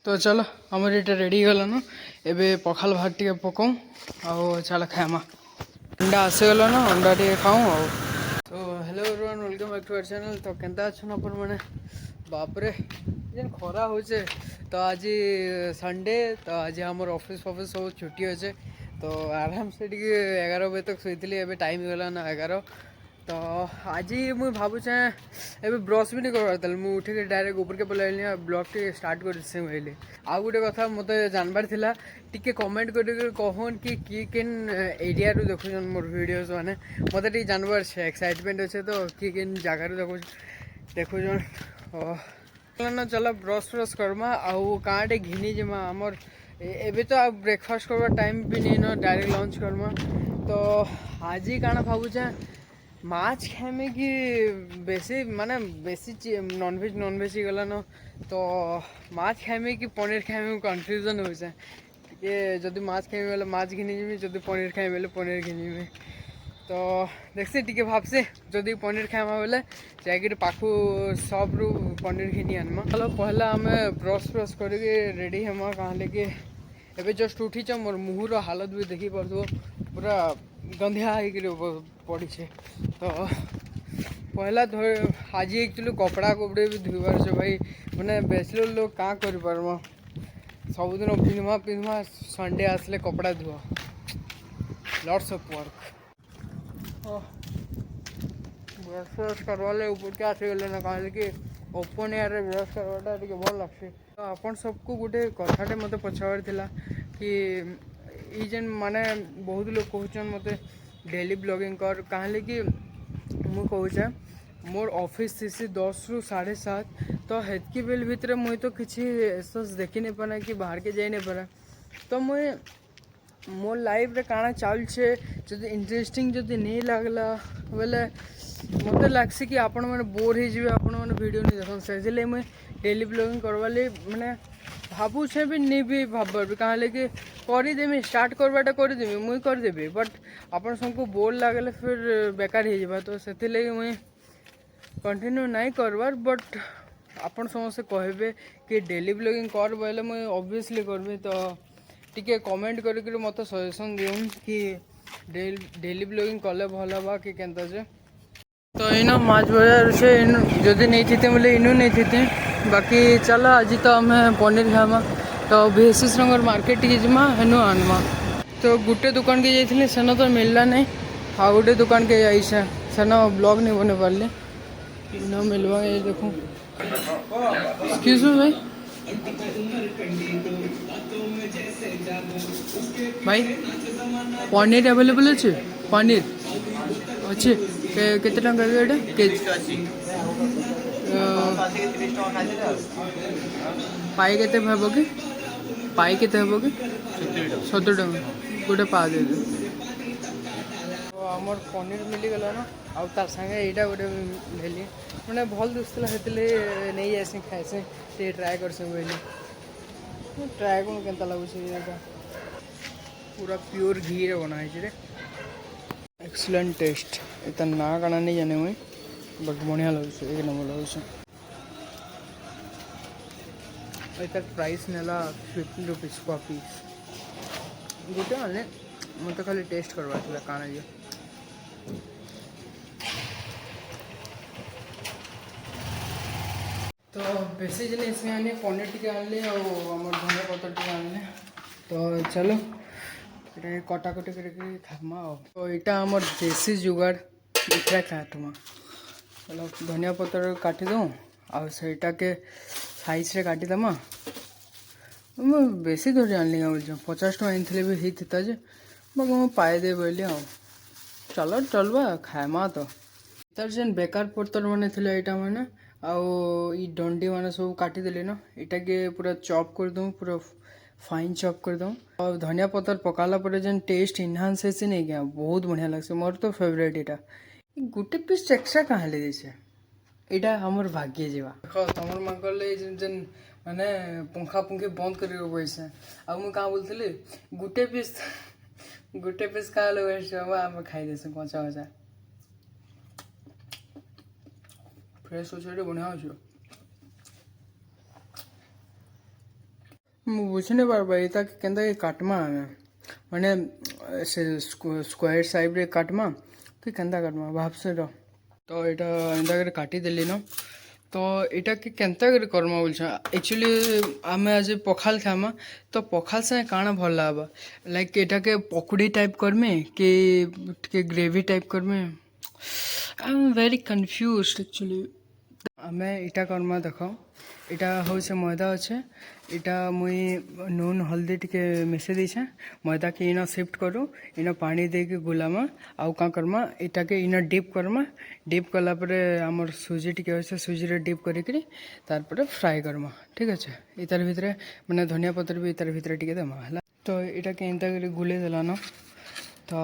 तो चलो आमर ये रेडी गलान एबे पखाल भात टे पकाऊँ आउ चल खाएमा अंडा आसीगल ना अंडा टे खाऊँ आउ तो hello everyone welcome back to our channel. तो केनता अच्छन अपन मैंने बापरे जेन खरा होचे तो आज संडे तो आज आमर ऑफिस फॉफिस सब छुट्टी अच्छे तो आराम से टी 11 बजे तक सोई एबे टाइम गला ना 11 तो आज मुझे भावुचे एबे ब्रश भी नहीं करवार मुझे उठिक डायरेक्ट ऊपर के पलैली ब्लॉग टे स्टार्ट कर कहली आउ गोटे कथा मत जानवर थिला टिके कमेंट कर कहन कि केन एरिया रू देखुन मोर वीडियोस माने मत टे जानवर छे एक्साइटमेंट अच्छे तो केन जगार देखुन ना चलो ब्रश फ्रश करमा आउ कहाँ घिनी जमा आमर एबे तो ब्रेकफास्ट करवा टाइम भी नहीं न डायरेक्ट लंच करमा तो आज ही काना भावुचे माछ खाएमे कि बेसी माने बेसी नॉनवेज ही गला न तो माछ खाएमे कि पनीर खाएमे कन्फ्यूजन हो ये जदि माछ खाइबे बोले माछ घिनी जीमी जदि पनीर खाइबे बोले पनीर घिनीमी तो देखते टिके भाबसे जदि पनीर खाइमा बोले जाकर पाखु सब रु पनीर घिनी आनमा चलो पहला आम ब्रश ब्रश करके रेडी हेमा कहाँ लेके एबे जस्ट उठीच मोर मुहर हालत भी देखी पार्थ पूरा गंधिया पड़ी तो पहला आज एक्चुअली कपड़ा कपड़े भी धोबार से भाई मैंने बैचलर लोग क्या कर पार्मा सबुदिन पिंधमा पिंधमा संडे आसले कपड़ा धुआ लॉट्स ऑफ वर्क ब्रश फ्रश करवाले ऊपर के आसीगले ना कहे कि ओपन एयर ब्रश करवाटा टे भल लगे तो आपन सबको गोटे कथाटे मत पचार कि ये जेन माने बहुत लोग कहन मत डेली ब्लॉगिंग कर कहे कि मुझे कहूचे मोर ऑफिस थी 10 रु 7:30 तो हेतकी बेल भितर मुई तो किसी देखी नहीं पाना कि बाहर के जाई नहीं पारा तो मुई मोर लाइफ रे काना चलछे जब इंटरेस्टिंग जब नहीं लगला बोले मत लग्सी कि आपण मैंने बोर हो आपण मैंने वीडियो नहीं देखन से मुई डेली ब्लॉगिंग करवाली मैंने भावुचे भी नहीं भी भाबर भी कहाँ कि करदेमी स्टार्ट करवाटा करदेमी मुई करदेवी बट आपण सबको बोर लगले फिर बेकार हो जावा तो से मुई कंटिन्यू नहीं करवार बट आपण समस्ते कहबे कि डेली ब्लॉगिंग कर बोले मुई ऑब्वियसली करबी तो टिके कमेंट करके मत सजेशन दिउन कि डेली ब्लॉगिंग कले भल बा कि केनता जे तो इन माछ बाजार से जदि नहीं थी बोले इनू नहीं थी बाकी चलो आज तो आम पनीर खामा तो भेसीस रंगर मार्केट के जीमा हेनु आनमा तो गुटे दुकान के जाइए सेन तो मिलला नहीं आ गोटे दुकान के जाइसे सेन ब्लॉग नहीं बने पारे न मिलवा ये देखो एक्सक्यूज मी भाई पनीर अवेलेबल अच्छे पनीर अच्छे केते टंका एटा केजी पाई केते भाबो कि पाई केते हबो कि 70 टंका गोटे पा दे तो आमर पनीर मिली गला ना आउ तार संगे एटा गोटे भेली मैंने भल दिखला हेतले नहीं आसे खाइसे ते ट्राई करसे बोली ट्राई कौन केनता लागुছে एटा पूरा प्योर घी रे बना है रे एक्सीलेंट टेस्ट इतना ना काना नहीं जाने मुई बट बढ़िया लगे एक नंबर लगे इतर प्राइस नेला 15 रुपीज पर पीस गोटे आने मत खाली टेस्ट करवा काना ये तो बेसी जिनिस आने पनीर टी आनले और धनिया पत्र टी आनले तो चलो कटाकटी करके खामा तो यहाँ आम देसी जुगाड़ इतना काटमा चलो धनिया पत्र काटी दूँ आउ सेटा के साइज रे काटिदेमा बेसी धरी आनली 50 टका आनी भी होता जे मुझे पाएदे बोली हाँ चलो चलवा खाएमा तो तार जेन बेकार पत्र मैंने थे यहाँ मैंने आउ डंडी मैंने सब काटिदेली ना यहाँ के पूरा चॉप कर दूँ पूरा फाइन चॉप कर दूँ और धनिया पत्र पकाला पर जेन टेस्ट इनहांस है नहीं क्या बहुत बढ़िया लगे मोर तो फेवरेट यहाँ गोटे पीस एक्स्ट्रा कहाँ ले दीसे यहाँ हमर भाग्य जीवा देख तुम मान जेन माने पंखा पंखी बंद कर बैसे आ मुझे कहाँ बोलती गोटे पीस कहाँ वेस्ट आम खाईदेस कचा कचा फ्रेश अच्छे बढ़िया अच्छे ମୁଁ ବୁଝି ନାଇଁ ପାରବା ଏଇଟା କେନ୍ତା କାଟମା ଆମେ ମାନେ ସେ ସ୍କ୍ୱାର ସାଇଜ୍ରେ କାଟମା କି କେନ୍ତା କାଟମା ଭାବसे ତ ଏଇଟା ଏନ୍ତା କରି କାଟିଦେଲି ନ ତ ଏଇଟା କି କେନ୍ତା କରି କର୍ମା ବୋଲଛ एक्चुअली ଆମେ ଆଜି ପଖାଲ ଖାଇମା ତ ପଖାଲ ସାଙ୍ଗେ କାଣା ଭଲ ଲାଗ୍ବା ଲାଇକ୍ ଏଟାକେ ପକୁଡ଼ି ଟାଇପ୍ କର୍ମି କି ଟିକେ ଗ୍ରେଭି ଟାଇପ୍ କର୍ମି I am very confused actually आमे इटा करमा देख इटा हूँ मैदा अच्छे इटा मुई नून हल्दी टिके मिसई देछे मैदा के इना शिफ्ट करूँ इना पानी दे के गुलामा आउ का करमा इटा के इना डिप करमा डिप कला परे आमर सुजी टिके अच्छे सुजी रे डिप करिकरी तार परे फ्राई करमा ठीक अच्छे इतार भितरे माने धनिया पत्र भी इतार भितरे टिके देमा हला तो इटा के एंता करी गुले देला न तो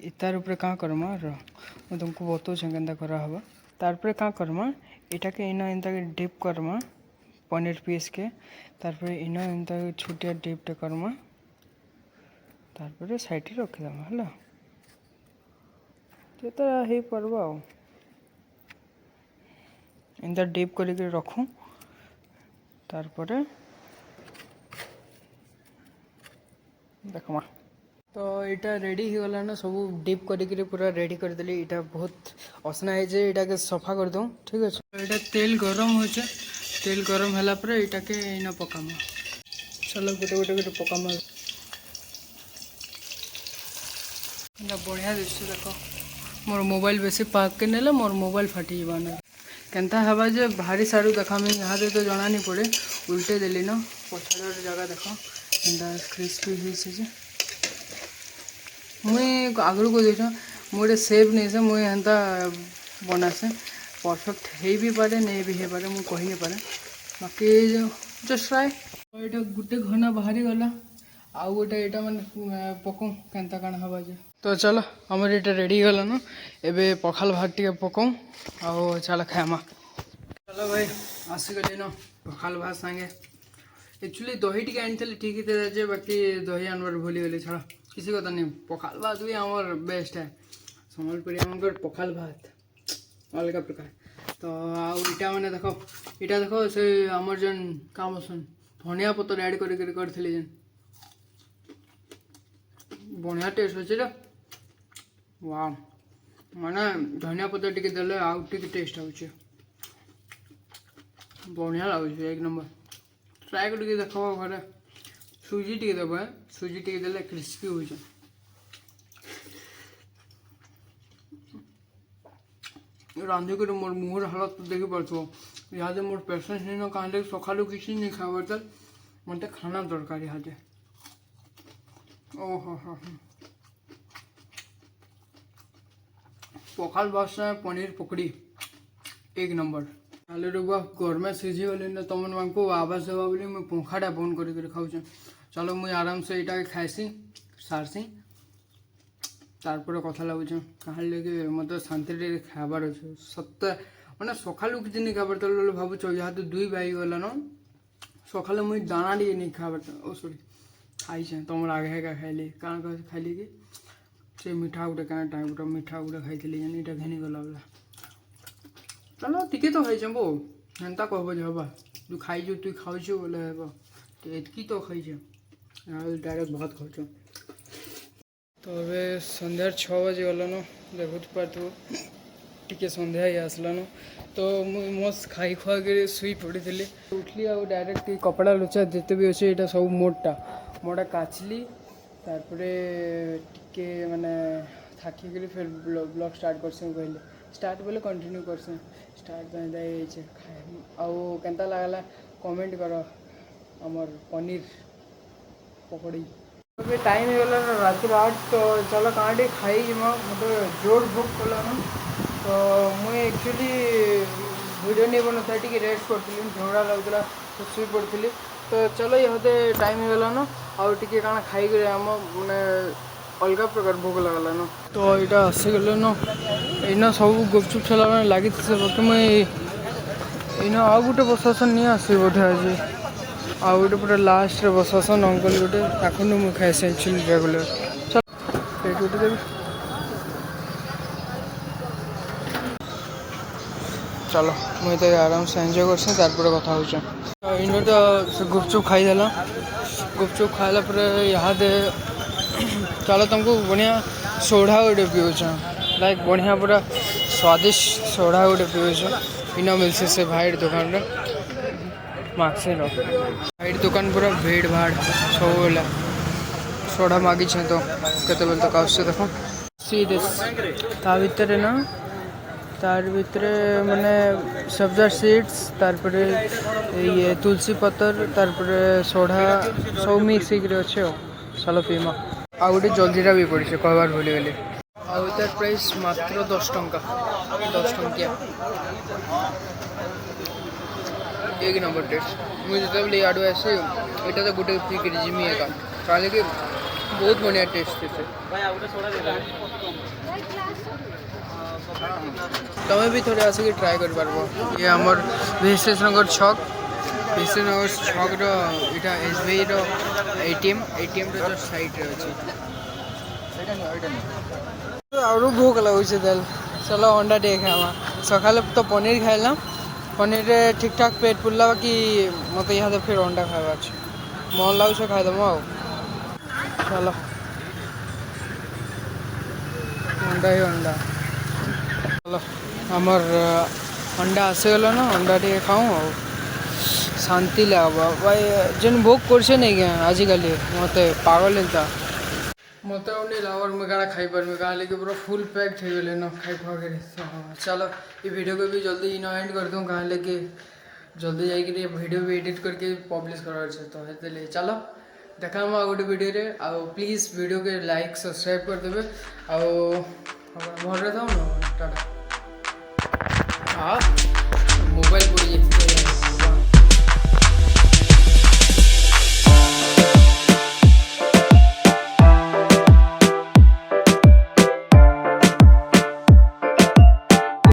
इतार ऊपर का करमा मैं तुमको बताऊँ केन्ता करा हवा तार पर का करमा इटा के इना एंता डिप करमा पनीर पीस के तार पर इना एंता छोटिया डिप टे करमा तार पर साइड रे रखि दमा हला तो हे परबा एंता डिप करी के रखूं तार पर देखमा तो इटा रेडी हो गला ना सब डिप करी पूरा रेडी कर देली इटा बहुत असना है जे इटा के सफा कर दूँ ठीक है इटा तेल गरम हो तेल गरम है पर इटा के इना पकामा चलो गोटे गोटे गोटे पकामा बढ़िया दिशे देख मोर मोबाइल बेसी पाक के नेले मोर मोबाइल फाटी जाना केनता हवा जे भारी सारू देखा मैं यहाँ दे तो जना नहीं पड़े उल्टे देली ना पछाड़ जगह देख एंता क्रिस्पी हो मुई आगु को देख मुझे सेव नहीं से मुई एंता बनासे परफेक्ट है भी पारे नहीं भी है पारे मुझे कही पारे बाकी जस्ट ट्राई ये गोटे घना बाहरी गला आउ गोटे यहाँ मैंने पकाऊँ केन्ता काण हवा जे तो चलो आमर ये रेडी गला न एबे पखाल भात टे पकाऊँ आउ चल खाएमा चलो भाई आसीगली न पखाल भात सांगे एक्चुअली दही टी आनी ठीक ही जे बाकी दही आनबार भूली गली छड़ा किसी कथा नहीं पखाल भात भी आमर बेस्ट है सम्बलपुरी आम पखाल भात अलग प्रकार तो आटा मैंने देख इटा देख से आमर जेन काम सुन धनिया पत्र ऐड करी जेन बढ़िया टेस्ट अच्छे वाह माने धनिया पत्र टी देले आउ टी टेस्ट होचे बढ़िया लगुच एक नंबर ट्राए कर देख घर सुजी टी देव सुजी टी देले क्रिस्पी हो रांधि कर मोर मुहर हालत देखी पार्थ यहाँ मोर पेसेंस नहीं कहाँ सका किसी नहीं खाबार तल मत खाना दरकार यहाँ ओहो पखाल भात से पनीर पकड़ी एक नंबर आलू रुआ गरमे सीझी गली ना तुम को आवाज देवा बोली मुझे पंखाटा बंद कर खाऊ चलो मुझे आराम से यहाँ खाएसी सारसी तारपर कथा लगुच कहा लगे मत शांति खाबार अच्छे सत्य मैंने सका किसी नहीं खाबार तले भावुच यहाँ तो दुई भाई गला न सका मुझे दाना टे नहीं खाबार ओ सॉरी खाई तुम आगे क्या खाइली क्या खाइली कि से मीठा गोटे क्या टाइप मीठा गोटे खाई इटा घेनी गला बोला चलो टी तो खाई बो एंता कहब जे हवा तू खाई तु खाऊ बोले हे एतकी तो खाई डायरेक्ट भात खाऊ तो अबे संध्या 6 बजे गलान देखु पार्थु टी संध्या ही आसलान तो मस्त खाई खुआ के शुई पड़ी थी उठली आ डायरेक्ट कपड़ा लुचा जिते भी अच्छे यहाँ सब मोटा मोटा काचली तारपरे टिके माने थाकी कर फिर ब्लॉग स्टार्ट करसे कहले स्टार्ट बोले कंटिन्यू करसे स्टार्ट तो ये आउ केन्ता लागला कमेंट कर आमर पनीर पकड़ी अभी टाइम हो गला रात 8 तो चलो कहाँ टे खाई मतलब जोर भूख कला ना तो मुझे एक्चुअली वीडियो नहीं बना था टी रेस्ट करी झगड़ा लगुला तो शुई पड़ी तो चलो ये टाइम हो गला ना आउ टी क्या खाई आम मैंने अलग प्रकार भोग लगला न तो यहाँ आसीगले न इना सब गुपचुप छला मैंने लगी बाकी मुझे इना आउ गोटे बसासन नहीं आस बोधे आज आउ गोटे पूरा लास्ट रे बसासन अंकल गोटे ताकू मुझे खाएसी एक्चुअली रेगुलर चल चलो मुझे तो आराम से एंजॉय करछे तारपर कथा होछ इनो तो से गुपचुप खाई देला गुपचुप खाइला पर यहाँ दे चलो तुमको बढ़िया सोडा गोटे पीऊछ लाइक बढ़िया पूरा स्वादिष्ट सोडा गोटे पीऊछ इनो मिलसे से भाई दुकान रे मार्क्सिन भाई दुकान पूरा भीड़ भाड़ सब सोडा मागी तो केत तक आसे देख सी दिस ता भितर ना तार भितर माने सब्जा सीड्स तारपर ये तुलसी पतर तारपर सोडा सब मिक्स होकर अच्छे चलो पीमा आ गोटे जल्दीटा भी पड़ी कहबार भूली गली आउ तार प्राइस मात्र 10 टंका 10 टंकिया एक नंबर टेस्ट मुझे जो इे आसे यहाँ तो गोटे पिक जिमी एका कहे कि बहुत बढ़िया टेस्ट थे तुम्हें भी थोड़े आसिक ट्राए कर पार ये आमर विशेष नगर छक विशेष नगर छक रहा SBI ATM जस्ट साइड रे अच्छे और भूख लगुच तेल चलो अंडा टे खावा सका तो पनीर खाइल पनीर ठीक ठाक पेट पुरला कि मत यहाँ फिर अंडा खावा मन लगुच खाईदम आ चलो अंडा ही अंडा चलो आमर अंडा आसीगला ना अंडा टे खाऊँ आ शांति लगवा भाई जेन भोग कर आजिकल मत पागल था मत नहीं लगा मुझे क्या खाई पार्मी कहा कि पूरा फुल पैक हो गले न खाई खुआ चलो ये वीडियो को भी जल्दी इन एंड कर दूँ कहा कि जल्दी जाकि वीडियो भी एडिट करके पब्लिश करार तो ये चलो देखा आ गोटे वीडियो रे आ प्लीज वीडियो के लाइक सब्सक्राइब करदे घर था टाटा हाँ मोबाइल पड़ी